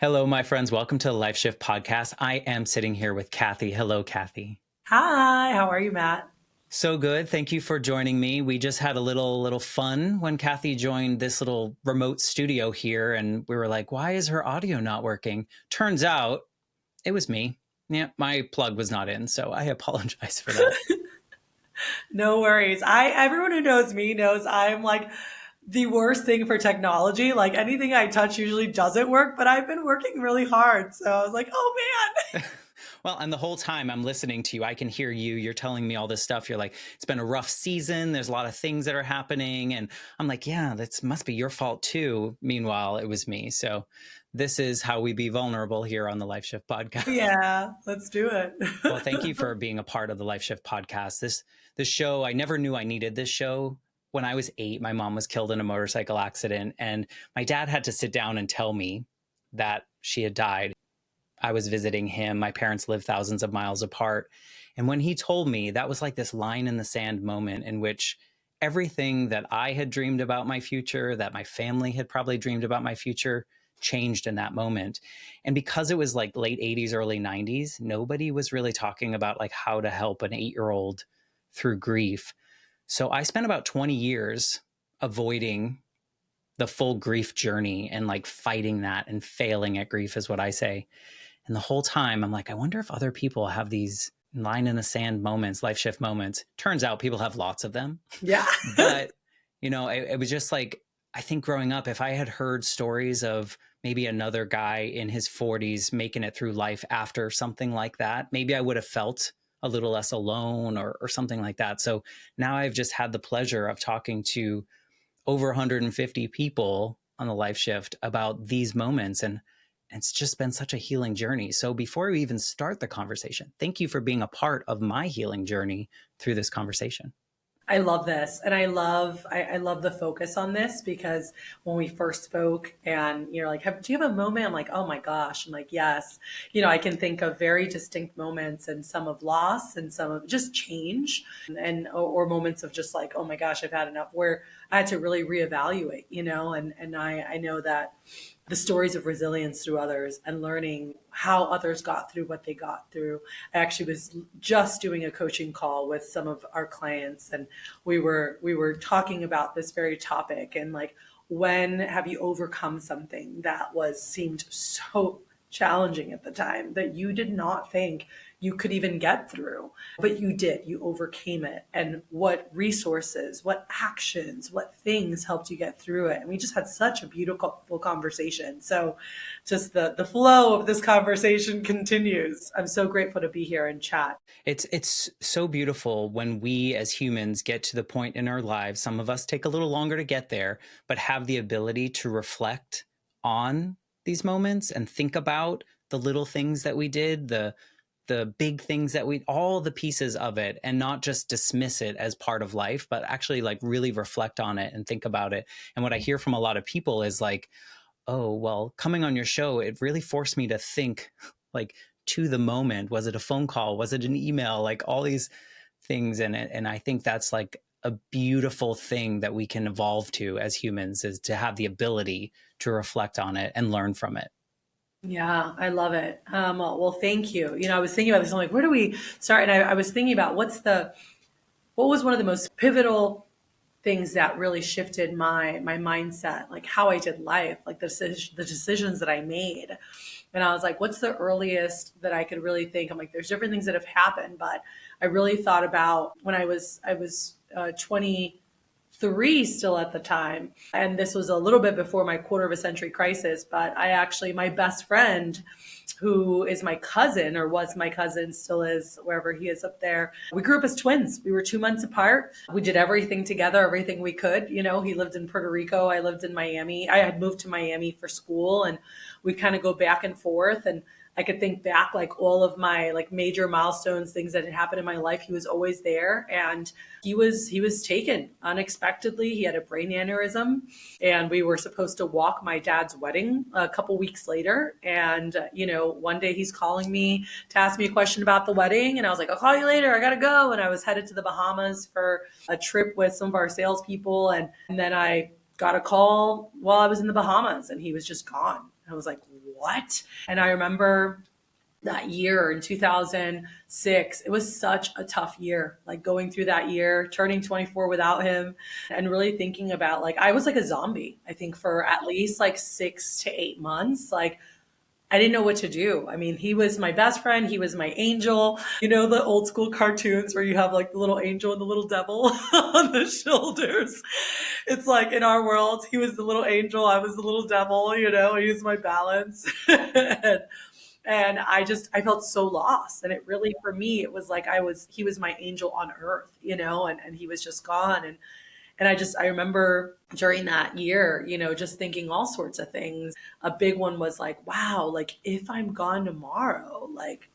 Hello, my friends. Welcome to the Life Shift podcast. I am sitting here with Cathy. Hello, Cathy. Hi, how are you, Matt? So good. Thank you for joining me. We just had a little fun when Cathy joined this little remote studio here, and we were like, "Why is her audio not working?" Turns out it was me. Yeah, my plug was not in, so I apologize for that. No worries. Everyone who knows me knows I'm like the worst thing for technology. Like anything I touch usually doesn't work, but I've been working really hard. So I was like, oh Well, and the whole time I'm listening to you, I can hear you. You're telling me all this stuff. You're like, it's been a rough season. There's a lot of things that are happening. And I'm like, yeah, that must be your fault too. Meanwhile, it was me. So this is how we be vulnerable here on the Life Shift man. podcast. Yeah, let's do it. Well, thank you for being a part of the Life Shift podcast. This show, I never knew I needed this show. When I was 8, my mom was killed in a motorcycle accident, and my dad had to sit down and tell me that she had died. I was visiting him. My parents live thousands of miles apart. And when he told me, that was like this line in the sand moment in which everything that I had dreamed about my future, that my family had probably dreamed about my future, changed in that moment. And because it was like late 80s, early 90s, nobody was really talking about like how to help an 8-year-old through grief. So I spent about 20 years avoiding the full grief journey and like fighting that and failing at grief is what I say. And the whole time I'm like, I wonder if other people have these line in the sand moments, life shift moments. Turns out people have lots of them. Yeah. But, it was just like, I think growing up, if I had heard stories of maybe another guy in his 40s making it through life after something like that, maybe I would have felt a little less alone or something like that. So now I've just had the pleasure of talking to over 150 people on the life shift about these moments. And it's just been such a healing journey. So before we even start the conversation, thank you for being a part of my healing journey through this conversation. I love this. And I love the focus on this because when we first spoke and you're like, do you have a moment? I'm like, oh my gosh. I'm like, yes. I can think of very distinct moments and some of loss and some of just change or moments of just like, oh my gosh, I've had enough where I had to really reevaluate, and I know that the stories of resilience through others and learning how others got through what they got through. I actually was just doing a coaching call with some of our clients, and we were talking about this very topic and like, when have you overcome something that seemed so challenging at the time that you did not think you could even get through, but you did, you overcame it. And what resources, what actions, what things helped you get through it. And we just had such a beautiful conversation. So just the flow of this conversation continues. I'm so grateful to be here and chat. It's so beautiful when we as humans get to the point in our lives. Some of us take a little longer to get there, but have the ability to reflect on these moments and think about the little things that we did, the big things that all the pieces of it, and not just dismiss it as part of life, but actually like really reflect on it and think about it. And what I hear from a lot of people is like, oh, well, coming on your show, it really forced me to think like to the moment. Was it a phone call? Was it an email? Like all these things. And I think that's like a beautiful thing that we can evolve to as humans, is to have the ability to reflect on it and learn from it. Yeah, I love it. Well, thank you. I was thinking about this. I'm like, where do we start? And I was thinking about what was one of the most pivotal things that really shifted my mindset, like how I did life, like the decisions that I made. And I was like, what's the earliest that I could really think? I'm like, there's different things that have happened, but I really thought about when I was 23 still at the time. And this was a little bit before my quarter of a century crisis, but my best friend, who is my cousin or was my cousin, still is wherever he is up there. We grew up as twins. We were 2 months apart. We did everything together, everything we could. He lived in Puerto Rico. I lived in Miami. I had moved to Miami for school, and we kind of go back and forth. And I could think back like all of my like major milestones, things that had happened in my life. He was always there, and he was taken unexpectedly. He had a brain aneurysm, and we were supposed to walk my dad's wedding a couple weeks later. And one day he's calling me to ask me a question about the wedding, and I was like, I'll call you later. I gotta go. And I was headed to the Bahamas for a trip with some of our salespeople, and then I got a call while I was in the Bahamas, and he was just gone. I was like, what? And I remember that year in 2006, it was such a tough year, like going through that year, turning 24 without him, and really thinking about, like, I was like a zombie, I think, for at least like 6 to 8 months. Like, I didn't know what to do. I mean, he was my best friend. He was my angel. You know, the old school cartoons where you have like the little angel and the little devil on the shoulders. It's like in our world, he was the little angel. I was the little devil, you know, he was my balance. And I felt so lost. And it really, for me, it was like he was my angel on earth, you know, and he was just gone. And I remember during that year, you know, just thinking all sorts of things. A big one was like, wow, like if I'm gone tomorrow, like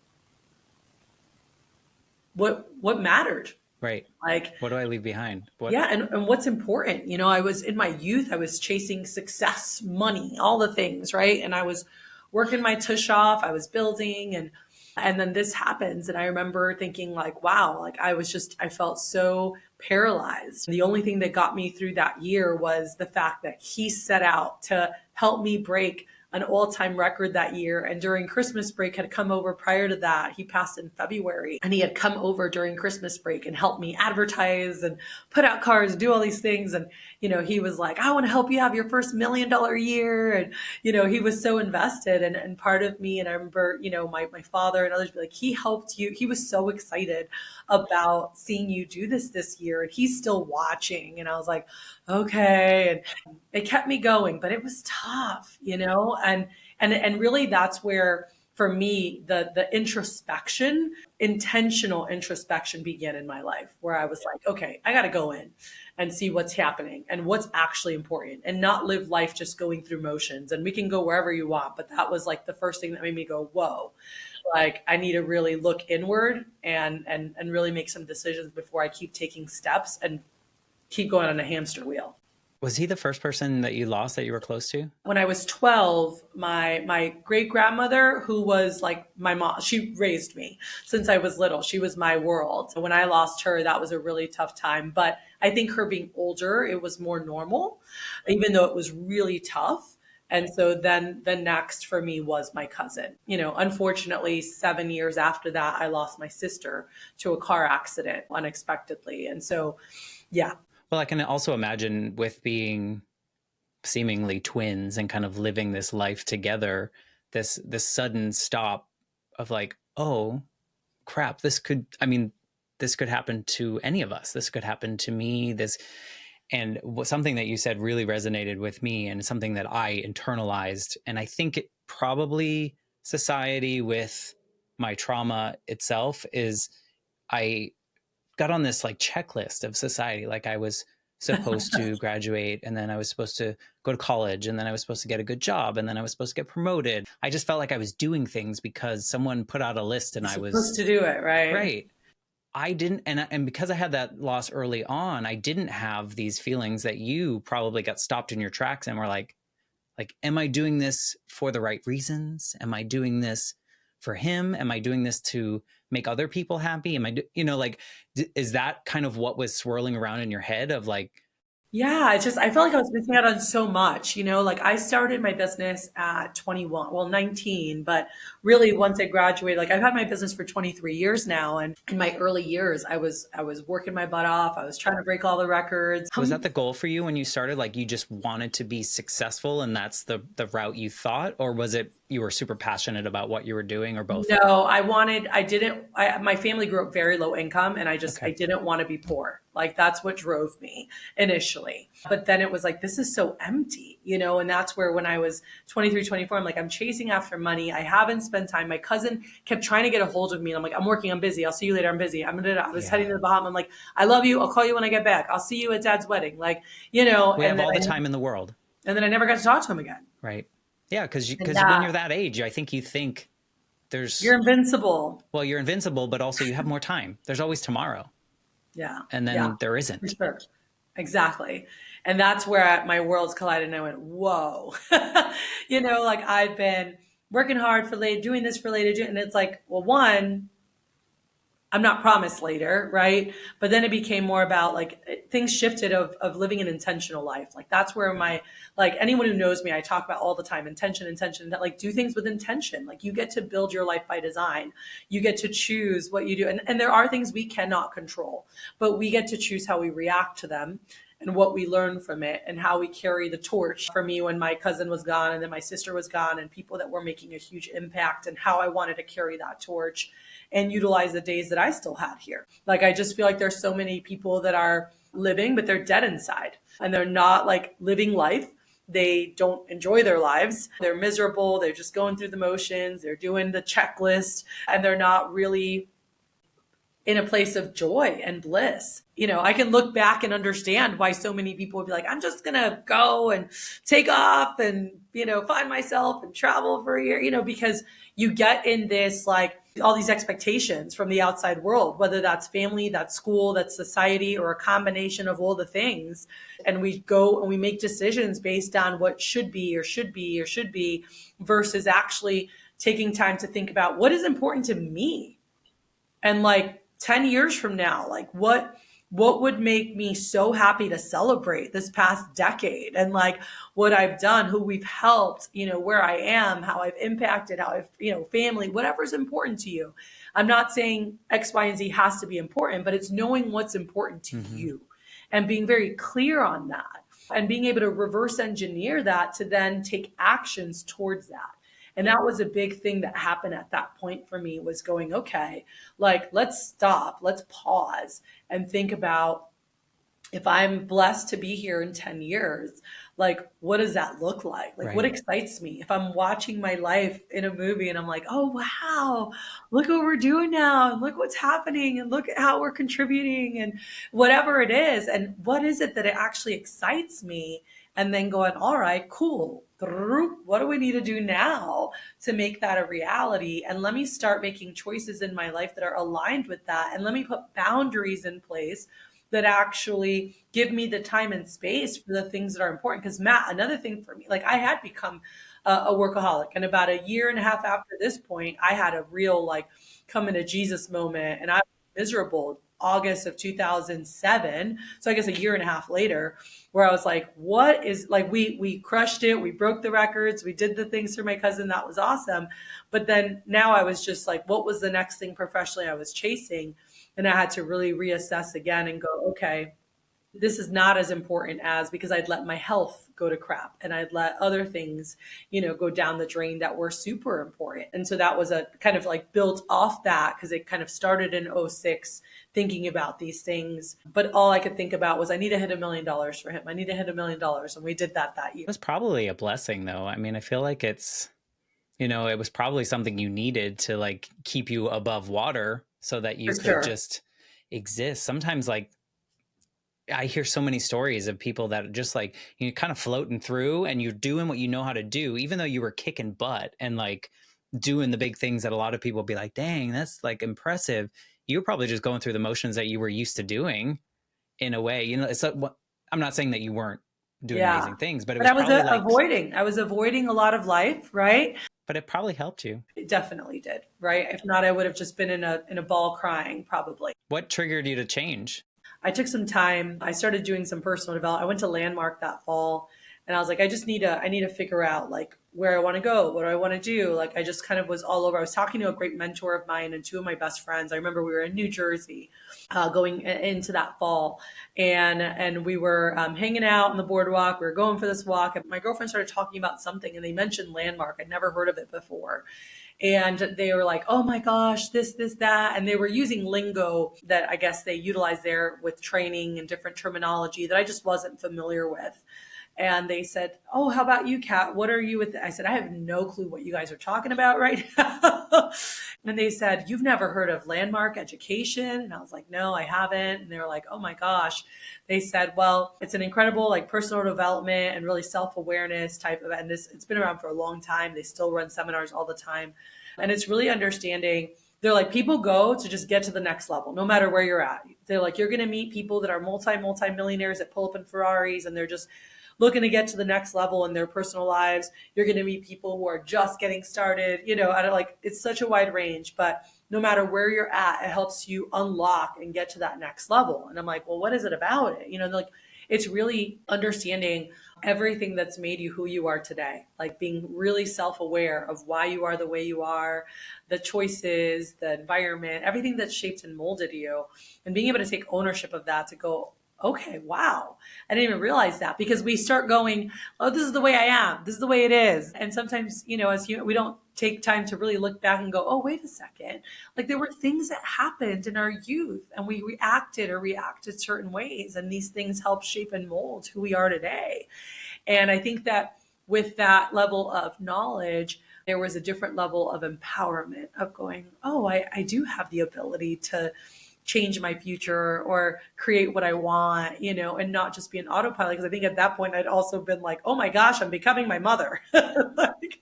what mattered? Right. Like, What do I leave behind? What? yeah, and what's important? You know, I was in my youth, I was chasing success, money, all the things, right? And I was working my tush off, I was building, and then this happens. And I remember thinking like, wow, like I felt so paralyzed. The only thing that got me through that year was the fact that he set out to help me break an all-time record that year. And during Christmas break had come over prior to that. He passed in February, and he had come over during Christmas break and helped me advertise and put out cards, do all these things. And, you know, he was like, I want to help you have your first $1 million year. And, you know, he was so invested. And part of me, and I remember, you know, my father and others be like, he helped you. He was so excited about seeing you do this year. And he's still watching. And I was like, okay. And it kept me going, but it was tough, you know, and really that's where, for me, the introspection, intentional introspection began in my life, where I was like, okay, I got to go in and see what's happening and what's actually important, and not live life just going through motions. And we can go wherever you want, but that was like the first thing that made me go, whoa, like I need to really look inward and really make some decisions before I keep taking steps and keep going on a hamster wheel. Was he the first person that you lost that you were close to? When I was 12, my great grandmother, who was like my mom, she raised me since I was little. She was my world. When I lost her, that was a really tough time. But I think her being older, it was more normal, even though it was really tough. And so then the next for me was my cousin. You know, unfortunately, 7 years after that, I lost my sister to a car accident unexpectedly. And so, yeah. Well, I can also imagine, with being seemingly twins and kind of living this life together, this sudden stop of like, oh crap, this could happen to any of us. This could happen to me. And something that you said really resonated with me, and something that I internalized. And I think it probably, society with my trauma itself, is I got on this like checklist of society. Like, I was supposed to graduate, and then I was supposed to go to college, and then I was supposed to get a good job, and then I was supposed to get promoted. I just felt like I was doing things because someone put out a list and I was supposed to do it, right? Right. I didn't, and because I had that loss early on, I didn't have these feelings that you probably got stopped in your tracks and were like, am I doing this for the right reasons? Am I doing this for him? Am I doing this to make other people happy? Is that kind of what was swirling around in your head of like, Yeah, it's just, I felt like I was missing out on so much, you know, like I started my business at 21, well, 19, but really once I graduated, like I've had my business for 23 years now. And in my early years, I was working my butt off. I was trying to break all the records. was that the goal for you when you started? Like, you just wanted to be successful and that's the route you thought? Or was it you were super passionate about what you were doing, or both? No, my family grew up very low income, and I didn't want to be poor. Like that's what drove me initially. But then it was like, this is so empty, you know? And that's where, when I was 23, 24, I'm like, I'm chasing after money. I haven't spent time. My cousin kept trying to get a hold of me. And I'm like, I'm working, I'm busy. I'll see you later. I'm busy. I was heading to the Bahamas. I'm like, I love you. I'll call you when I get back. I'll see you at Dad's wedding. Like, you know, We have all the time in the world. And then I never got to talk to him again. Right. Yeah. Because when you're that age, I think you think you're invincible. Well, you're invincible, but also you have more time. There's always tomorrow. Yeah. And then there isn't. For sure. Exactly. And that's where my worlds collided, and I went, whoa. You know, like I've been working hard for late, doing this for later, and it's like, well, one, I'm not promised later, right? But then it became more about like things shifted of living an intentional life. Like that's where my, like anyone who knows me, I talk about all the time, intention, that like do things with intention. Like you get to build your life by design. You get to choose what you do. And there are things we cannot control, but we get to choose how we react to them and what we learn from it and how we carry the torch. For me, when my cousin was gone and then my sister was gone and people that were making a huge impact, and how I wanted to carry that torch and utilize the days that I still had here. Like, I just feel like there's so many people that are living, but they're dead inside and they're not like living life. They don't enjoy their lives. They're miserable. They're just going through the motions. They're doing the checklist and they're not really in a place of joy and bliss. You know, I can look back and understand why so many people would be like, I'm just going to go and take off and, you know, find myself and travel for a year, you know, because you get in this, like all these expectations from the outside world, whether that's family, that's school, that's society, or a combination of all the things. And we go and we make decisions based on what should be or should be or should be versus actually taking time to think about what is important to me. And like 10 years from now, like what would make me so happy to celebrate this past decade and like what I've done, who we've helped, you know, where I am, how I've impacted, how I've, you know, family, whatever's important to you. I'm not saying X, Y, and Z has to be important, but it's knowing what's important to you and being very clear on that and being able to reverse engineer that to then take actions towards that. And that was a big thing that happened at that point for me, was going, okay, like, let's stop, let's pause and think about, if I'm blessed to be here in 10 years, like, what does that look like? Like, what excites me? If I'm watching my life in a movie and I'm like, oh, wow, look what we're doing now. And look what's happening. And look at how we're contributing and whatever it is. And what is it that it actually excites me? And then going, all right, cool. What do we need to do now to make that a reality? And let me start making choices in my life that are aligned with that. And let me put boundaries in place that actually give me the time and space for the things that are important. Because Matt, another thing for me, like I had become a workaholic. And about a year and a half after this point, I had a real like come into Jesus moment and I was miserable. August of 2007. So I guess a year and a half later, where I was like, what is, like, we crushed it. We broke the records. We did the things for my cousin. That was awesome. But then now I was just like, what was the next thing professionally I was chasing? And I had to really reassess again and go, okay, this is not as important as, because I'd let my health go to crap and I'd let other things, you know, go down the drain that were super important. And so that was a kind of like built off that, because it kind of started in '06 thinking about these things. But all I could think about was, I need to hit $1 million for him. I need to hit $1 million. And we did that year. It was probably a blessing though. I mean, I feel like it's, you know, it was probably something you needed to like keep you above water so that you could just exist. Sometimes like, I hear so many stories of people that are just like, you kind of floating through and you're doing what you know how to do, even though you were kicking butt and like doing the big things that a lot of people be like, dang, that's like impressive. You were probably just going through the motions that you were used to doing in a way. You know, it's like, I'm not saying that you weren't doing amazing things, but it was probably I was avoiding a lot of life, right? But it probably helped you. It definitely did, right? If not, I would have just been in a ball crying, probably. What triggered you to change? I took some time. I started doing some personal development. I went to Landmark that fall and I was like, I need to figure out like where I want to go, what do I want to do? Like, I just kind of was all over. I was talking to a great mentor of mine and two of my best friends. I remember we were in New Jersey going into that fall and we were hanging out on the boardwalk. We were going for this walk and my girlfriend started talking about something and they mentioned Landmark. I'd never heard of it before. And they were like, oh my gosh, this, that. And they were using lingo that I guess they utilize there with training and different terminology that I just wasn't familiar with. And they said, oh, how about you, Kat? What are you with? I said, I have no clue what you guys are talking about right now. And they said, you've never heard of Landmark Education? And I was like, no, I haven't. And they were like, oh my gosh. They said, well, it's an incredible like personal development and really self-awareness type of, and it's been around for a long time. They still run seminars all the time. And it's really understanding. They're like, people go to just get to the next level, no matter where you're at. They're like, you're going to meet people that are multi-millionaires that pull up in Ferraris and they're just looking to get to the next level in their personal lives. You're going to meet people who are just getting started, I don't like, it's such a wide range, but no matter where you're at, it helps you unlock and get to that next level. And I'm like, well, what is it about it? Like, it's really understanding everything that's made you who you are today, like being really self-aware of why you are the way you are, the choices, the environment, everything that's shaped and molded you, and being able to take ownership of that to go, okay, wow, I didn't even realize that, because we start going, oh, this is the way I am, this is the way it is. And sometimes, as we don't take time to really look back and go, oh, wait a second, like there were things that happened in our youth and we reacted certain ways, and these things help shape and mold who we are today. And I think that with that level of knowledge, there was a different level of empowerment of going, oh, I do have the ability to change my future or create what I want, and not just be an autopilot. Because I think at that point I'd also been like, oh my gosh, I'm becoming my mother. Like,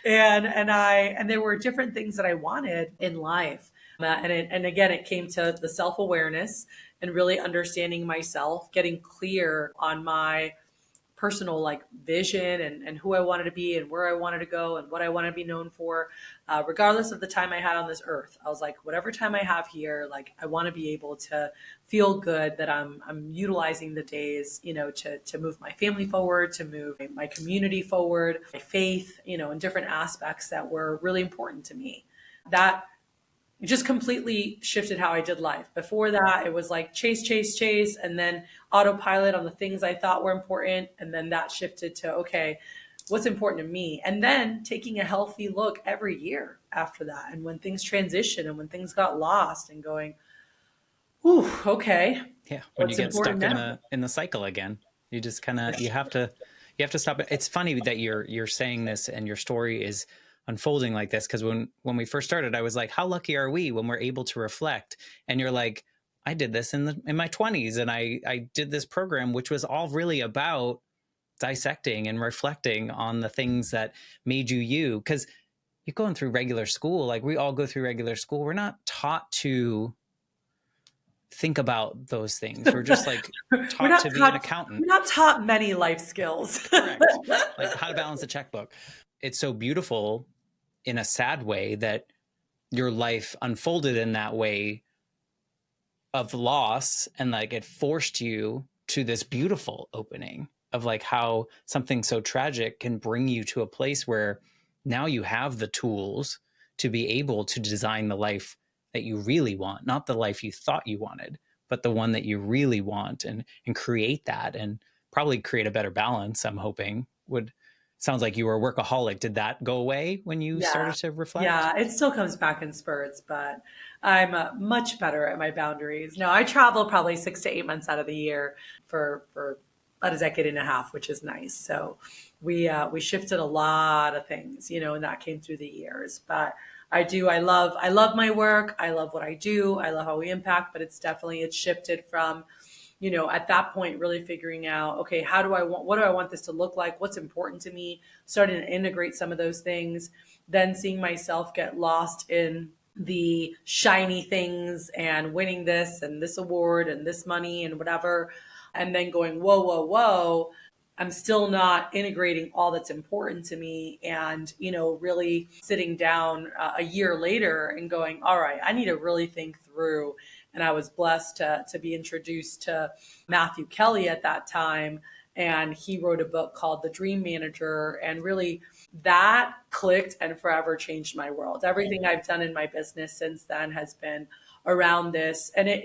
and there were different things that I wanted in life. And again, it came to the self-awareness and really understanding myself, getting clear on my personal like vision and who I wanted to be and where I wanted to go and what I want to be known for, regardless of the time I had on this earth. I was like, whatever time I have here, like I want to be able to feel good that I'm utilizing the days, to move my family forward, to move my community forward, my faith, in different aspects that were really important to me. That just completely shifted how I did life. Before that, it was like chase, chase, chase, and then autopilot on the things I thought were important. And then that shifted to, okay, what's important to me? And then taking a healthy look every year after that. And when things transition and when things got lost and going, ooh, okay. Yeah. When you get stuck in the cycle again, you just kind of, you have to stop it. It's funny that you're saying this and your story is unfolding like this, because when we first started, I was like, how lucky are we when we're able to reflect? And you're like, I did this in my 20s, and I did this program which was all really about dissecting and reflecting on the things that made you, because you're going through regular school, like we all go through regular school, we're not taught to think about those things. We're just like taught to be an accountant. We're not taught many life skills. Correct. Like how to balance a checkbook. It's so beautiful in a sad way that your life unfolded in that way of loss, and like it forced you to this beautiful opening of like how something so tragic can bring you to a place where now you have the tools to be able to design the life that you really want, not the life you thought you wanted, but the one that you really want, and create that, and probably create a better balance. I'm hoping sounds like you were a workaholic. Did that go away when you started to reflect? Yeah, it still comes back in spurts, but I'm much better at my boundaries. No, I travel probably 6 to 8 months out of the year for about a decade and a half, which is nice. So we shifted a lot of things, and that came through the years. But I love my work. I love what I do. I love how we impact, but it's shifted from, at that point, really figuring out, okay, what do I want this to look like? What's important to me? Starting to integrate some of those things, then seeing myself get lost in the shiny things and winning this and this award and this money and whatever. And then going, whoa, whoa, whoa. I'm still not integrating all that's important to me, and, really sitting down a year later and going, all right, I need to really think through. And I was blessed to be introduced to Matthew Kelly at that time. And he wrote a book called The Dream Manager. And really that clicked and forever changed my world. Everything I've done in my business since then has been around this. And it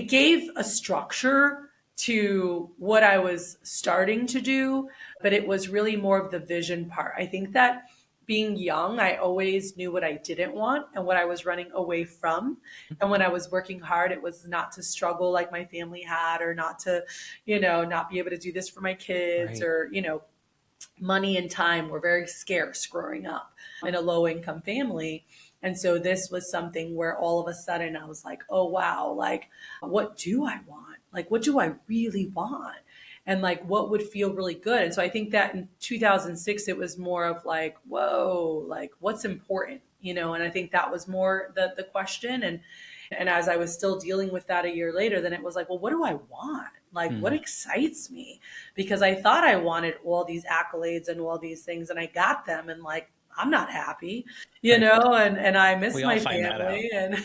gave a structure to what I was starting to do, but it was really more of the vision part. I think that being young, I always knew what I didn't want and what I was running away from. And when I was working hard, it was not to struggle like my family had, or not to, not be able to do this for my kids, right. Or, money and time were very scarce growing up in a low income family. And so this was something where all of a sudden I was like, oh, wow, like, what do I want? Like, what do I really want? And like, what would feel really good? And so I think that in 2006, it was more of like, whoa, like what's important, and I think that was more the question. And as I was still dealing with that a year later, then it was like, well, what do I want? Like, what Mm. excites me? Because I thought I wanted all these accolades and all these things, and I got them, and like, I'm not happy, Right. and I miss We all my find that out. family, and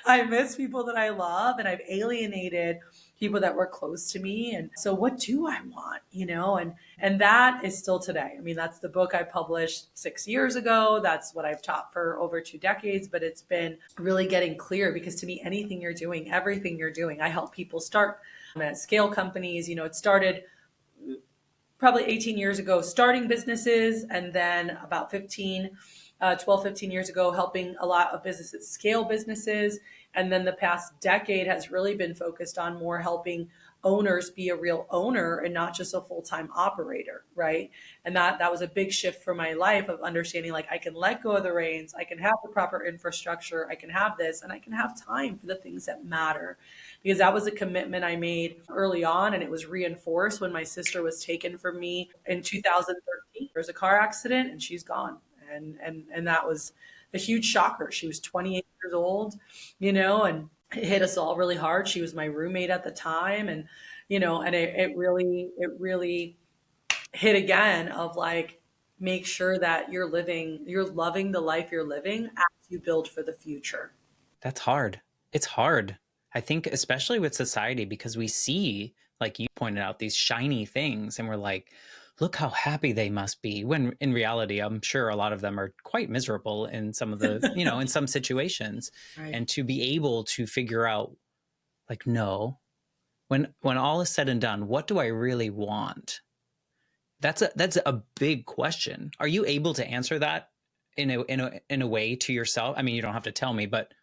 I miss people that I love, and I've alienated people that were close to me. And so what do I want, and that is still today. I mean, that's the book I published 6 years ago. That's what I've taught for over 2 decades, but it's been really getting clear, because to me, anything you're doing, everything you're doing, I help people start at scale companies. It started probably 18 years ago starting businesses, and then about 12, 15 years ago helping a lot of businesses scale businesses. And then the past decade has really been focused on more helping owners be a real owner and not just a full-time operator, right? And that was a big shift for my life, of understanding like I can let go of the reins, I can have the proper infrastructure, I can have this, and I can have time for the things that matter. Because that was a commitment I made early on, and it was reinforced when my sister was taken from me in 2013. There was a car accident and she's gone. And that was a huge shocker. She was 28 years old, and it hit us all really hard. She was my roommate at the time, and and it really hit again, of like, make sure that you're loving the life you're living as you build for the future. That's hard. It's hard. I think, especially with society, because we see, like you pointed out, these shiny things and we're like, look how happy they must be. When in reality, I'm sure a lot of them are quite miserable in some of the, in some situations. Right. And to be able to figure out, like, no, when all is said and done, what do I really want? That's a big question. Are you able to answer that in a way to yourself? I mean, you don't have to tell me, but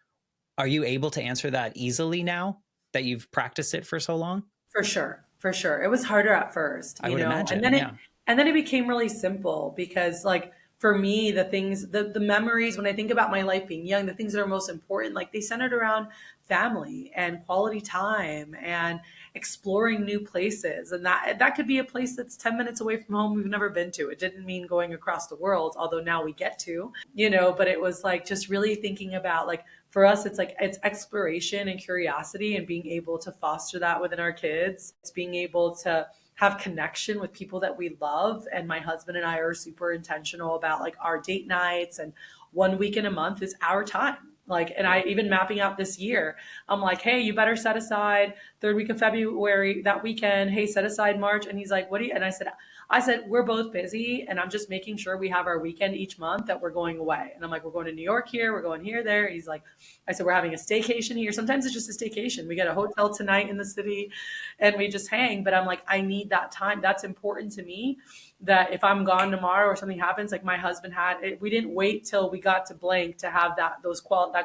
are you able to answer that easily now that you've practiced it for so long? For sure. For sure. It was harder at first, I would and imagine. then it Yeah. and then it became really simple, because like for me, the things, the memories, when I think about my life being young, the things that are most important, like they centered around family and quality time and exploring new places. And that could be a place that's 10 minutes away from home we've never been to. It didn't mean going across the world, although now we get to, but it was like just really thinking about, like, for us, it's like it's exploration and curiosity, and being able to foster that within our kids. It's being able to have connection with people that we love. And my husband and I are super intentional about like our date nights, and 1 week in a month is our time. Like, and I even mapping out this year, I'm like, hey, you better set aside third week of February, that weekend. Hey, set aside March. And he's like, what do you, and I said, we're both busy, and I'm just making sure we have our weekend each month that we're going away. And I'm like, we're going to New York here, we're going here, there. He's like, I said, we're having a staycation here. Sometimes it's just a staycation. We get a hotel tonight in the city and we just hang. But I'm like, I need that time. That's important to me, that if I'm gone tomorrow or something happens, like my husband we didn't wait till we got to blank to have that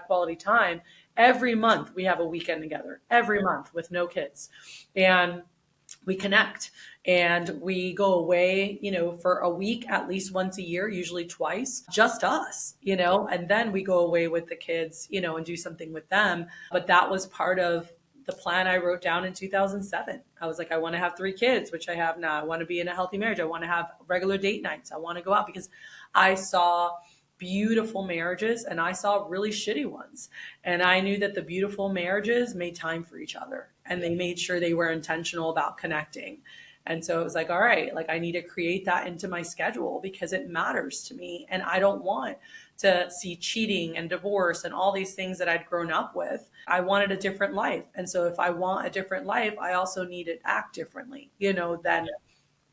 quality time. Every month we have a weekend together, every month, with no kids. And we connect, and we go away, for a week, at least once a year, usually twice, just us, and then we go away with the kids, and do something with them. But that was part of the plan I wrote down in 2007. I was like, I want to have 3 kids, which I have now. I want to be in a healthy marriage. I want to have regular date nights. I want to go out, because I saw beautiful marriages and I saw really shitty ones. And I knew that the beautiful marriages made time for each other, and they made sure they were intentional about connecting. And so it was like, all right, like I need to create that into my schedule, because it matters to me. And I don't want to see cheating and divorce and all these things that I'd grown up with. I wanted a different life. And so if I want a different life, I also need to act differently, than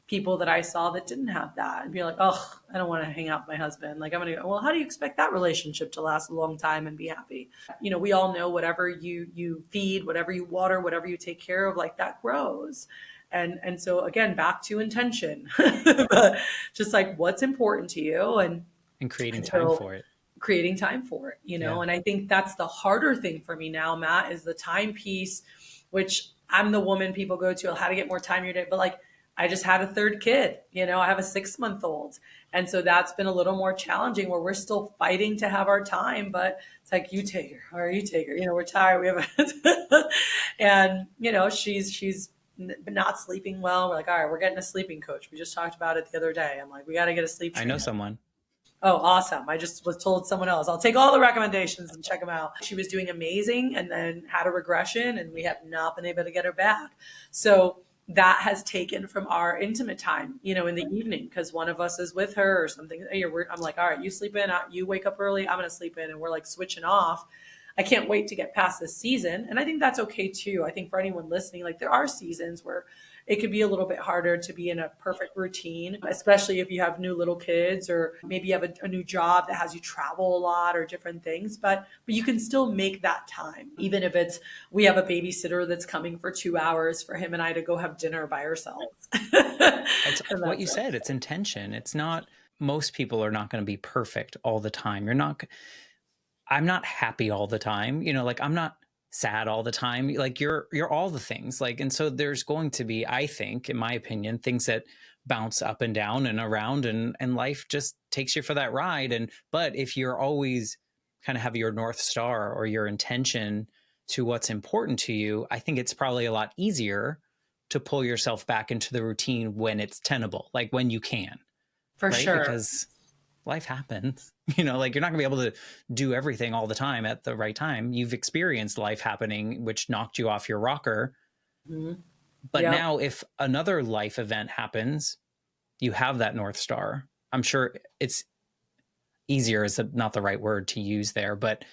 people that I saw that didn't have that, and be like, oh, I don't want to hang out with my husband. Like, I'm going to go, well, how do you expect that relationship to last a long time and be happy? We all know whatever you feed, whatever you water, whatever you take care of, like that grows. And so again, back to intention, but just like what's important to you, And creating and time so for it. creating time for it, Yeah. and I think that's the harder thing for me now, Matt, is the time piece, which I'm the woman people go to, how to get more time in your day. But like, I just had a third kid, I have a 6-month-old. And so that's been a little more challenging, where we're still fighting to have our time, but it's like, you take her or you take her, we're tired. We have and, she's not sleeping well. We're like, all right, we're getting a sleeping coach. We just talked about it the other day. I'm like, we got to get a sleep I know trainer. someone. Oh, awesome. I just was told someone else, I'll take all the recommendations and check them out. She was doing amazing and then had a regression, and we have not been able to get her back. So that has taken from our intimate time, in the evening, because one of us is with her or something. I'm like, all right, you sleep in, you wake up early, I'm going to sleep in. And we're like switching off. I can't wait to get past this season. And I think that's okay too. I think for anyone listening, like there are seasons where it could be a little bit harder to be in a perfect routine, especially if you have new little kids or maybe you have a new job that has you travel a lot or different things. But you can still make that time, even if it's we have a babysitter that's coming for 2 hours for him and I to go have dinner by ourselves. It's what you said. It's intention. It's not, most people are not going to be perfect all the time. I'm not happy all the time. Like I'm not sad all the time. Like you're all the things, like, and so there's going to be, I think, in my opinion, things that bounce up and down and around, and life just takes you for that ride. But if you're always kind of have your North Star or your intention to what's important to you, I think it's probably a lot easier to pull yourself back into the routine when it's tenable, like when you can, For right? sure. Because life happens, like you're not gonna be able to do everything all the time at the right time. You've experienced life happening, which knocked you off your rocker. Mm-hmm. But Yep. now if another life event happens, you have that North Star. I'm sure it's easier is not the right word to use there, but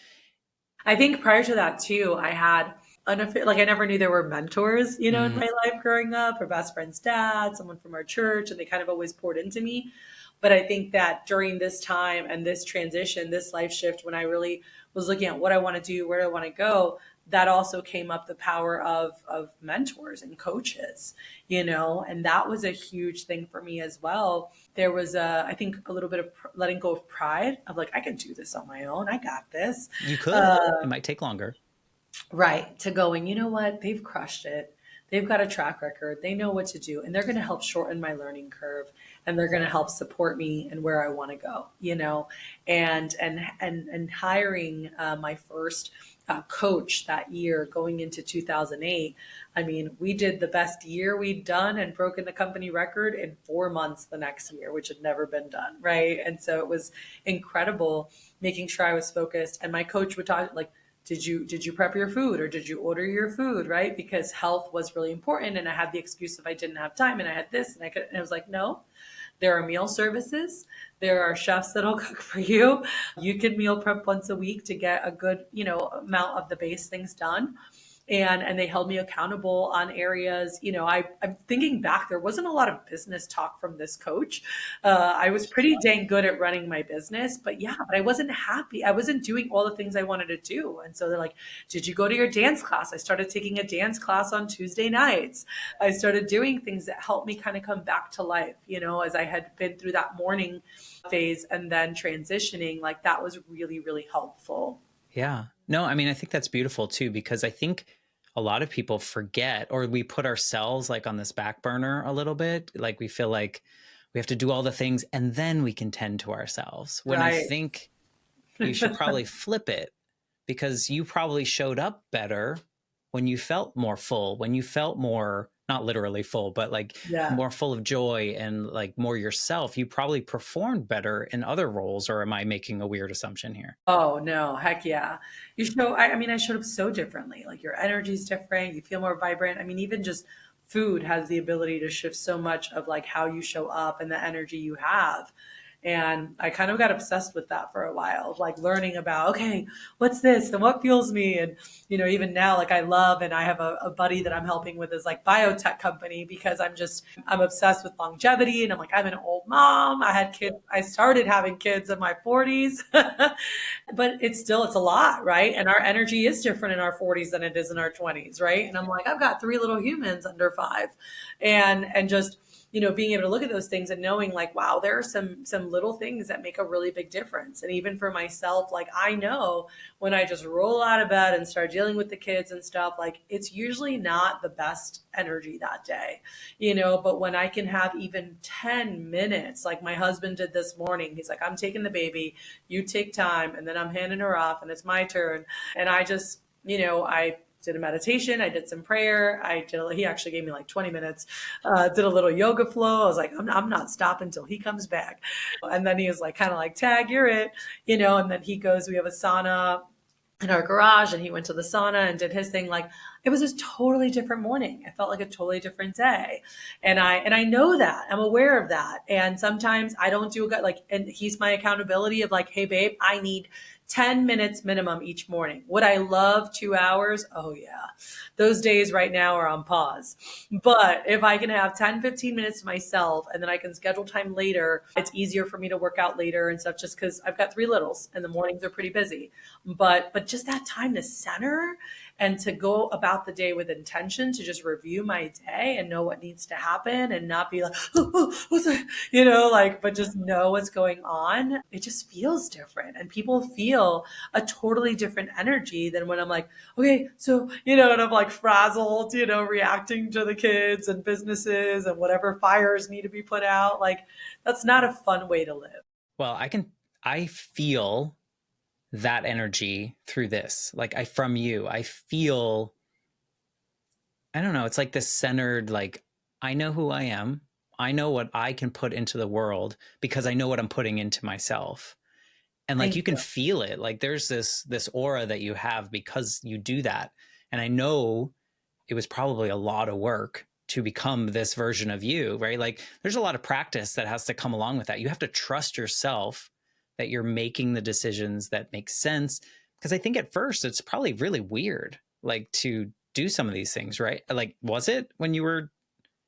I think prior to that too, I had like I never knew there were mentors, in my life growing up, or best friend's dad, someone from our church, and they kind of always poured into me. But I think that during this time and this transition, this life shift, when I really was looking at what I want to do, where I want to go, that also came up the power of mentors and coaches, and that was a huge thing for me as well. There was I think a little bit of letting go of pride of like, I can do this on my own. I got this. you could. Uh, It might take longer. Right. To going, you know what? They've crushed it. They've got a track record. They know what to do. And they're going to help shorten my learning curve, and they're going to help support me and where I want to go, and hiring my first coach that year going into 2008. I mean, we did the best year we'd done and broken the company record in 4 months the next year, which had never been done. Right. And so it was incredible making sure I was focused. And my coach would talk like, did you prep your food or did you order your food, right? Because health was really important, and I had the excuse if I didn't have time and I had this and I was like, no, there are meal services, there are chefs that'll cook for you. You can meal prep once a week to get a good amount of the base things done. And they held me accountable on areas. I'm thinking back, there wasn't a lot of business talk from this coach. I was pretty dang good at running my business, but I wasn't happy. I wasn't doing all the things I wanted to do. And so they're like, did you go to your dance class? I started taking a dance class on Tuesday nights. I started doing things that helped me kind of come back to life, as I had been through that mourning phase and then transitioning. Like that was really, really helpful. Yeah. No, I mean, I think that's beautiful too, because I think a lot of people forget, or we put ourselves like on this back burner a little bit. Like we feel like we have to do all the things and then we can tend to ourselves. When I Right. think you should probably flip it, because you probably showed up better when you felt more full, when you felt more, not literally full, but like Yeah. more full of joy and like more yourself. You probably performed better in other roles, or am I making a weird assumption here? Oh no, heck yeah. I mean, I showed up so differently. Like your energy's different, you feel more vibrant. I mean, even just food has the ability to shift so much of like how you show up and the energy you have. And I kind of got obsessed with that for a while, like learning about, okay, what's this and what fuels me? And, even now, like I love, and I have a buddy that I'm helping with is like biotech company, because I'm obsessed with longevity. And I'm like, I'm an old mom. I had kids. I started having kids in my 40s, but it's a lot, right? And our energy is different in our 40s than it is in our 20s, right? And I'm like, I've got three little humans under five, and just being able to look at those things and knowing like, wow, there are some little things that make a really big difference. And even for myself, like I know when I just roll out of bed and start dealing with the kids and stuff, like it's usually not the best energy that day, but when I can have even 10 minutes, like my husband did this morning, he's like, I'm taking the baby, you take time, and then I'm handing her off and it's my turn. And I just, I did a meditation. I did some prayer. He actually gave me like 20 minutes, did a little yoga flow. I was like, I'm not stopping until he comes back. And then he was like, kind of like, Tag, you're it, and then he goes, we have a sauna in our garage, and he went to the sauna and did his thing. Like, it was a totally different morning. I felt like a totally different day. And I know that. I'm aware of that. And sometimes I don't do a good, like, and he's my accountability of like, hey babe, I need 10 minutes minimum each morning. Would I love 2 hours? Oh yeah. Those days right now are on pause. But if I can have 10, 15 minutes to myself, and then I can schedule time later, it's easier for me to work out later and stuff, just because I've got 3 littles and the mornings are pretty busy. But just that time to center and to go about the day with intention, to just review my day and know what needs to happen and not be like, what's that? But just know what's going on. It just feels different. And people feel a totally different energy than when I'm like, okay, so, and I'm like frazzled, reacting to the kids and businesses and whatever fires need to be put out. Like, that's not a fun way to live. Well, I feel that energy through this. Like, from you, I feel, I don't know, it's like this centered, like, I know who I am. I know what I can put into the world because I know what I'm putting into myself. And like, you can feel it. Like, there's this aura that you have because you do that. And I know it was probably a lot of work to become this version of you, right? Like, there's a lot of practice that has to come along with that. You have to trust yourself that you're making the decisions that make sense. Because I think at first it's probably really weird, like, to do some of these things, right? Like, was it when you were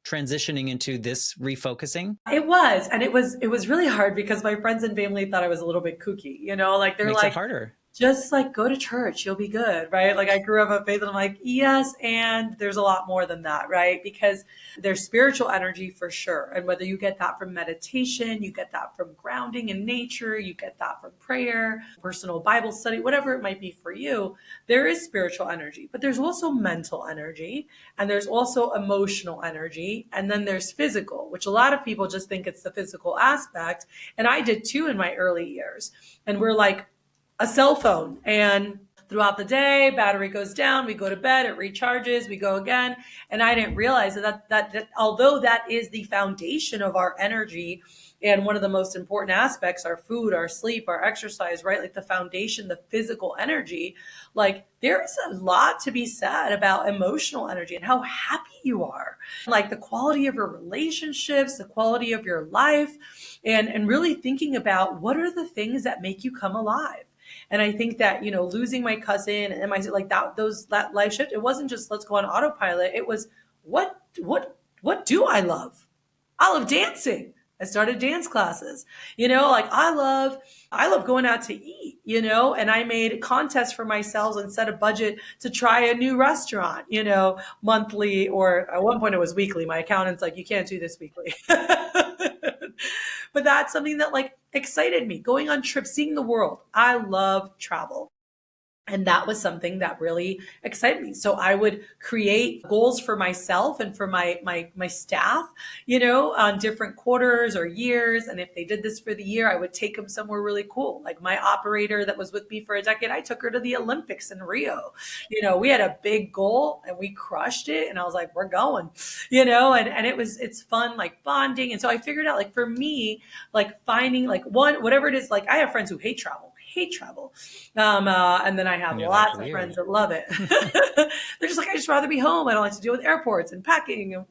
transitioning into this refocusing? It was. And it was really hard because my friends and family thought I was a little bit kooky, like they're Makes it like, harder. just like go to church, you'll be good, right? Like, I grew up in faith, and I'm like, yes, and there's a lot more than that, right? Because there's spiritual energy for sure. And whether you get that from meditation, you get that from grounding in nature, you get that from prayer, personal Bible study, whatever it might be for you, there is spiritual energy. But there's also mental energy, and there's also emotional energy, and then there's physical, which a lot of people just think it's the physical aspect. And I did too in my early years. And we're like a cell phone, and throughout the day, battery goes down, we go to bed, it recharges, we go again. And I didn't realize that although that is the foundation of our energy, and one of the most important aspects, our food, our sleep, our exercise, right? Like the foundation, the physical energy, like there is a lot to be said about emotional energy and how happy you are, like the quality of your relationships, the quality of your life, and really thinking about what are the things that make you come alive. And I think that, losing my cousin and that life shift, it wasn't just let's go on autopilot. It was what do I love? I love dancing. I started dance classes, like I love going out to eat, and I made contests for myself and set a budget to try a new restaurant, monthly, or at one point it was weekly. My accountant's like, you can't do this weekly. But that's something that like excited me, going on trips, seeing the world. I love travel. And that was something that really excited me. So I would create goals for myself and for my staff, on different quarters or years. And if they did this for the year, I would take them somewhere really cool. Like my operator that was with me for a decade, I took her to the Olympics in Rio. We had a big goal and we crushed it. And I was like, we're going, and it's fun, like bonding. And so I figured out, like, for me, like finding like whatever it is, like I have friends who hate travel. And then I have lots of friends that love it. They're just like, I just rather be home. I don't like to deal with airports and packing. And,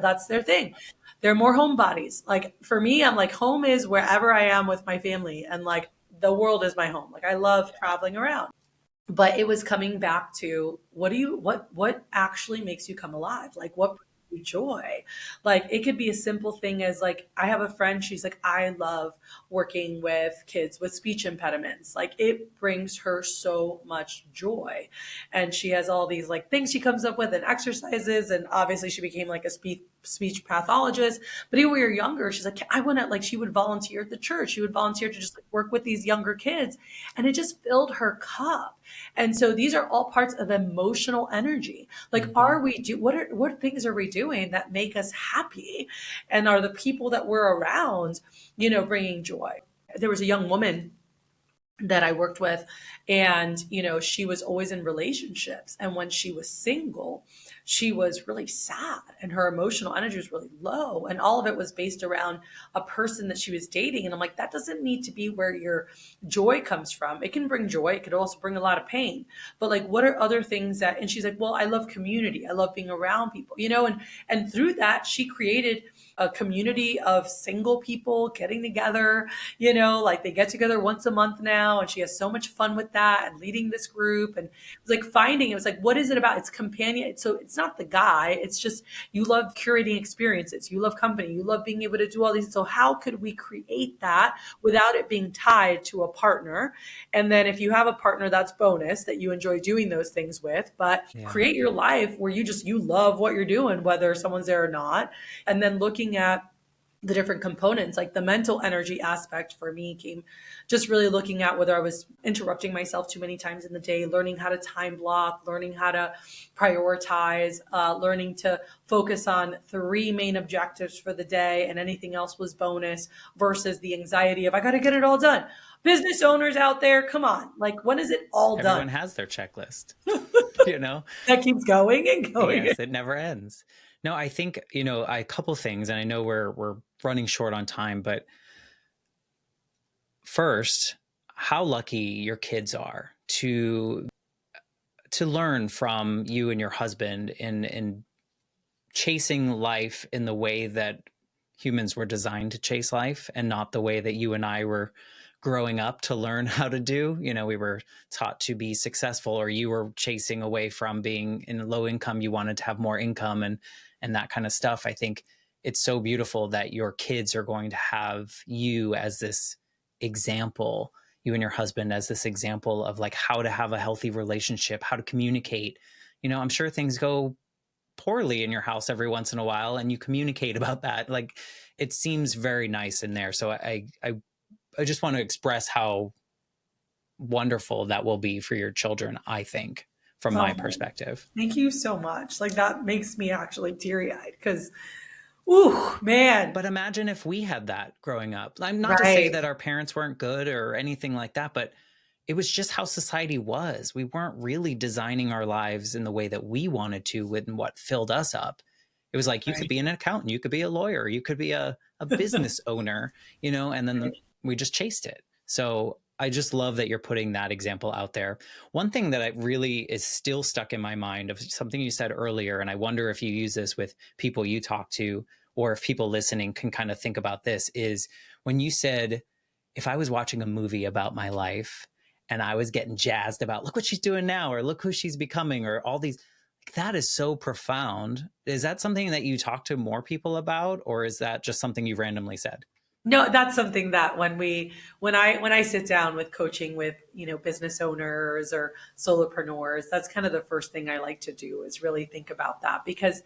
that's their thing. They're more homebodies. Like for me, I'm like, home is wherever I am with my family, and like the world is my home. Like I love traveling around. But it was coming back to what actually makes you come alive? Like what brings you joy? Like it could be a simple thing as like, I have a friend, she's like, I love working with kids with speech impediments. Like it brings her so much joy. And she has all these like things she comes up with and exercises. And obviously she became like a speech pathologist. But even when we were younger, she's like, I want to, like, she would volunteer at the church. She would volunteer to just like work with these younger kids. And it just filled her cup. And so these are all parts of emotional energy. Like, what things are we doing that make us happy? And are the people that we're around, bringing joy? There was a young woman that I worked with. And, she was always in relationships. And when she was single, she was really sad and her emotional energy was really low. And all of it was based around a person that she was dating. And I'm like, that doesn't need to be where your joy comes from. It can bring joy. It could also bring a lot of pain. But like, what are other things that, and she's like, well, I love community. I love being around people, and through that, she created a community of single people getting together, like they get together once a month now, and she has so much fun with that and leading this group. And it was like it was like, what is it about? It's companion. So it's not the guy. It's just, you love curating experiences. You love company. You love being able to do all these. So how could we create that without it being tied to a partner? And then if you have a partner, that's bonus that you enjoy doing those things with, but Yeah. create your life where you love what you're doing, whether someone's there or not. And then looking at the different components, like the mental energy aspect for me came just really looking at whether I was interrupting myself too many times in the day, learning how to time block, learning how to prioritize, learning to focus on 3 main objectives for the day, and anything else was bonus, versus the anxiety of, I got to get it all done. Business owners out there, come on. Like, when is it all Everyone done? has their checklist, you know? That keeps going and going. Yes, it never ends. No, I think, a couple things, and I know we're running short on time, but first, how lucky your kids are to learn from you and your husband in chasing life in the way that humans were designed to chase life, and not the way that you and I were growing up to learn how to do. We were taught to be successful, or you were chasing away from being in low income. You wanted to have more income and that kind of stuff. I think it's so beautiful that your kids are going to have you as this example, you and your husband as this example of like how to have a healthy relationship, how to communicate. I'm sure things go poorly in your house every once in a while, and you communicate about that. Like, it seems very nice in there. So I just want to express how wonderful that will be for your children, I think, from my Oh, perspective. thank you so much. Like, that makes me actually teary eyed because, ooh, man. But imagine if we had that growing up. I'm not to say Right. that our parents weren't good or anything like that, but it was just how society was. We weren't really designing our lives in the way that we wanted to with what filled us up. It was like, you could Right. be an accountant, you could be a lawyer, you could be a business owner, and then Right. we just chased it. So I just love that you're putting that example out there. One thing that I really is still stuck in my mind of something you said earlier, and I wonder if you use this with people you talk to, or if people listening can kind of think about this, is when you said, if I was watching a movie about my life and I was getting jazzed about, look what she's doing now, or look who she's becoming, or all these, that is so profound. Is that something that you talk to more people about, or is that just something you randomly said? No, that's something that when I sit down with coaching with, business owners or solopreneurs, that's kind of the first thing I like to do is really think about that, because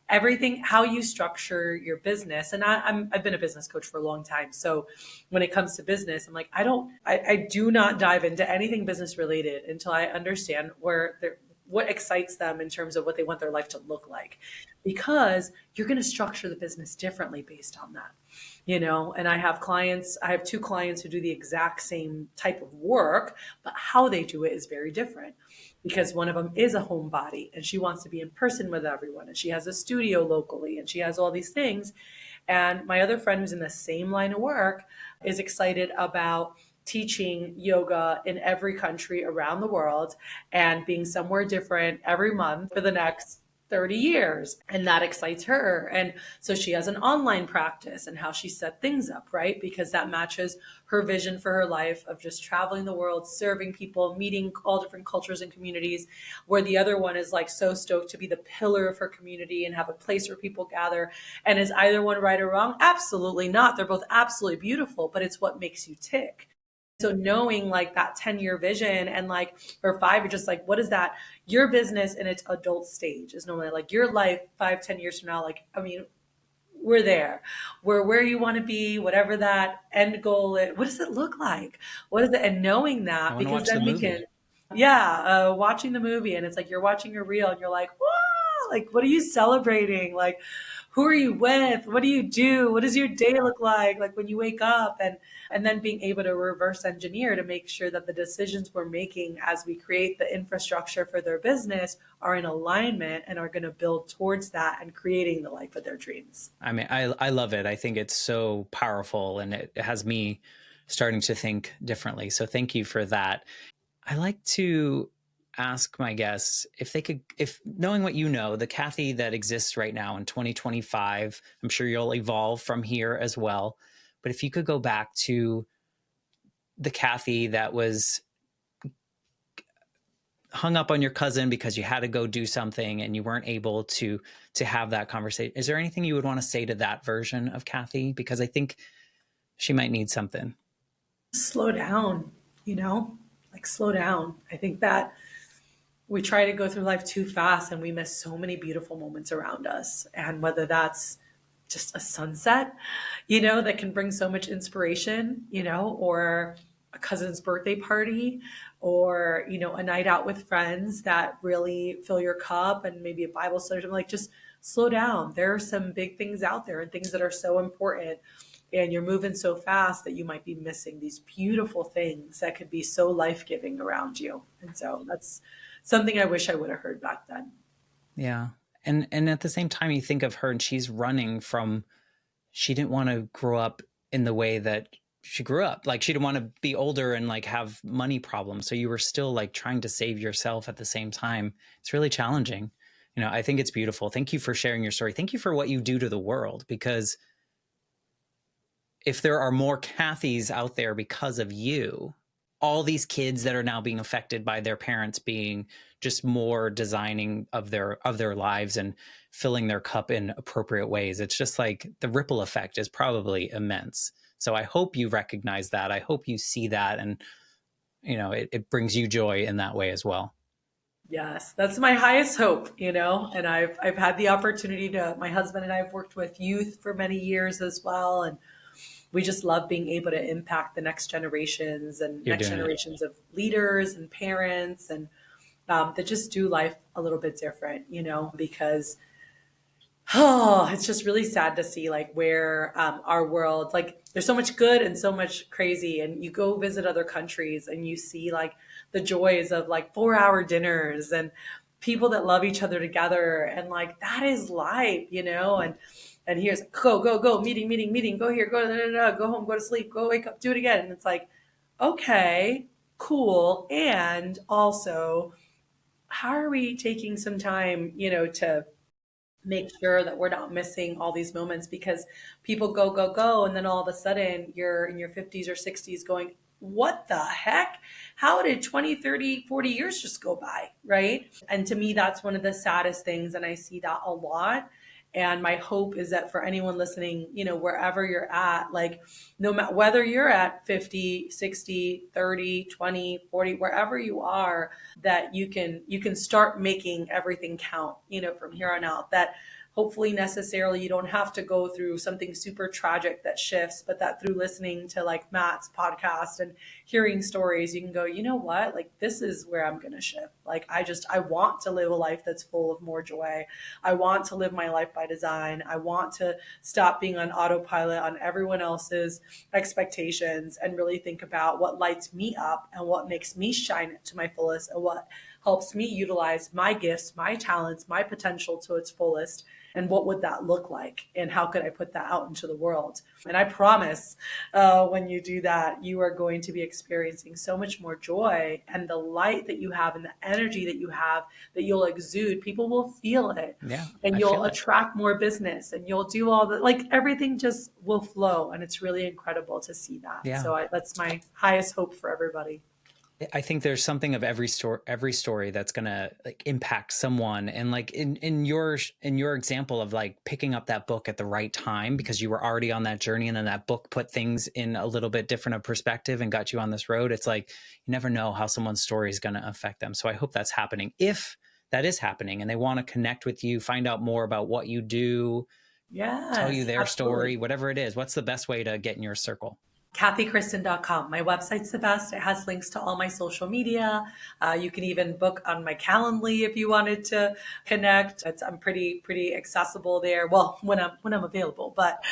everything, how you structure your business. And I've been a business coach for a long time. So when it comes to business, I'm like, I do not dive into anything business related until I understand what excites them in terms of what they want their life to look like, because you're going to structure the business differently based on that. And I have 2 clients who do the exact same type of work, but how they do it is very different, because one of them is a homebody and she wants to be in person with everyone, and she has a studio locally and she has all these things. And my other friend who's in the same line of work is excited about teaching yoga in every country around the world and being somewhere different every month for the next 30 years. And that excites her. And so she has an online practice and how she set things up, right? Because that matches her vision for her life of just traveling the world, serving people, meeting all different cultures and communities. Where the other one is like so stoked to be the pillar of her community and have a place where people gather. And is either one right or wrong? Absolutely not. They're both absolutely beautiful, but it's what makes you tick. So knowing like that 10-year vision, and like for 5, you're just like, what is that? Your business in its adult stage is normally like your life 5, 10 years from now. Like, I mean, we're there. We're where you want to be, whatever that end goal is. What does it look like? What is it? And knowing I that, want to because watch the then we can, movie. yeah, watching the movie, and it's like you're watching a reel and you're like, wow, like, what are you celebrating? Like, who are you with? What do you do? What does your day look like when you wake up? And then being able to reverse engineer to make sure that the decisions we're making as we create the infrastructure for their business are in alignment and are going to build towards that and creating the life of their dreams. I mean, I love it. I think it's so powerful, and it has me starting to think differently. So thank you for that. I like to ask my guests if they could, if knowing what you know, the Cathy that exists right now in 2025, I'm sure you'll evolve from here as well. But if you could go back to the Cathy that was hung up on your cousin because you had to go do something and you weren't able to have that conversation, is there anything you would want to say to that version of Cathy? Because I think she might need something. Slow down, like slow down. I think that we try to go through life too fast and we miss so many beautiful moments around us. And whether that's just a sunset, that can bring so much inspiration, or a cousin's birthday party, or, a night out with friends that really fill your cup, and maybe a Bible study, like just slow down. There are some big things out there and things that are so important. And you're moving so fast that you might be missing these beautiful things that could be so life-giving around you. And so that's something I wish I would have heard back then. Yeah. And at the same time, you think of her and she's running from, she didn't want to grow up in the way that she grew up. Like she didn't want to be older and like have money problems. So you were still like trying to save yourself at the same time. It's really challenging. I think it's beautiful. Thank you for sharing your story. Thank you for what you do to the world, because if there are more Cathys out there because of you, all these kids that are now being affected by their parents being just more designing of their lives and filling their cup in appropriate ways, it's just like the ripple effect is probably immense. So I hope you recognize that. I hope you see that, and it brings you joy in that way as well. Yes, that's my highest hope, and I've had the opportunity to, my husband and I have worked with youth for many years as well, and we just love being able to impact the next generations and You're next doing it. generations of leaders and parents, and that just do life a little bit different, because it's just really sad to see like where our world, like there's so much good and so much crazy, and you go visit other countries and you see like the joys of like 4-hour dinners and people that love each other together, and like that is life, and here's go meeting, go here, go go home, go to sleep, go wake up, do it again, and it's like, okay, cool. And also, how are we taking some time, to make sure that we're not missing all these moments, because people go, and then all of a sudden you're in your 50s or 60s going, what the heck? How did 20, 30, 40 years just go by? Right. And to me, that's one of the saddest things. And I see that a lot. And my hope is that for anyone listening, wherever you're at, like no matter whether you're at 50, 60, 30, 20, 40, wherever you are, that you can start making everything count, from here on out. That hopefully necessarily you don't have to go through something super tragic that shifts, but that through listening to like Matt's podcast and hearing stories, you can go, you know what, like this is where I'm going to shift. Like I want to live a life that's full of more joy. I want to live my life by design. I want to stop being on autopilot on everyone else's expectations and really think about what lights me up and what makes me shine to my fullest, and what helps me utilize my gifts, my talents, my potential to its fullest. And what would that look like? And how could I put that out into the world? And I promise when you do that, you are going to be experiencing so much more joy, and the light that you have and the energy that you have that you'll exude. People will feel it. Yeah, And you'll attract more business, and you'll do all the, like everything just will flow. And it's really incredible to see that. Yeah. So that's my highest hope for everybody. I think there's something of every story that's going to like impact someone. And like in your example of like picking up that book at the right time because you were already on that journey, and then that book put things in a little bit different of perspective and got you on this road. It's like, you never know how someone's story is going to affect them. So I hope that's happening. If that is happening and they want to connect with you, find out more about what you do, Yes, tell you their absolutely. story, whatever it is, what's the best way to get in your circle? CathyChristen.com. My website's the best. It has links to all my social media. You can even book on my Calendly if you wanted to connect. I'm pretty accessible there. Well, when I'm available, but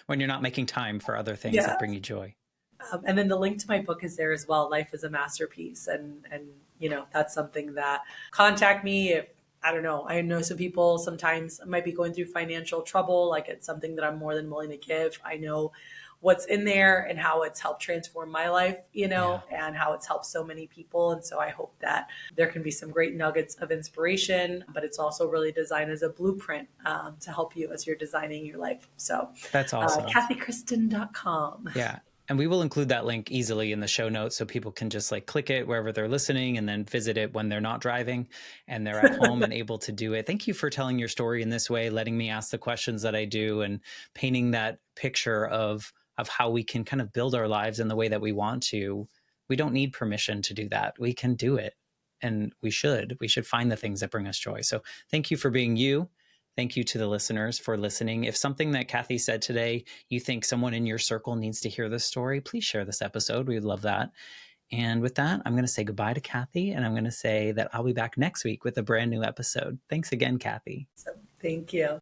When you're not making time for other things yeah. that bring you joy. And then the link to my book is there as well. Life is a Masterpiece, and that's something that contact me if. I don't know. I know some people sometimes might be going through financial trouble. Like, it's something that I'm more than willing to give. I know what's in there and how it's helped transform my life, Yeah. and how it's helped so many people. And so I hope that there can be some great nuggets of inspiration, but it's also really designed as a blueprint to help you as you're designing your life. So That's awesome. CathyChristen.com. Yeah. And we will include that link easily in the show notes so people can just like click it wherever they're listening and then visit it when they're not driving and they're at home and able to do it. Thank you for telling your story in this way, letting me ask the questions that I do and painting that picture of how we can kind of build our lives in the way that we want to. We don't need permission to do that. We can do it. And we should find the things that bring us joy. So thank you for being you. Thank you to the listeners for listening. If something that Cathy said today, you think someone in your circle needs to hear this story, please share this episode. We would love that. And with that, I'm going to say goodbye to Cathy, and I'm going to say that I'll be back next week with a brand new episode. Thanks again, Cathy. So, thank you.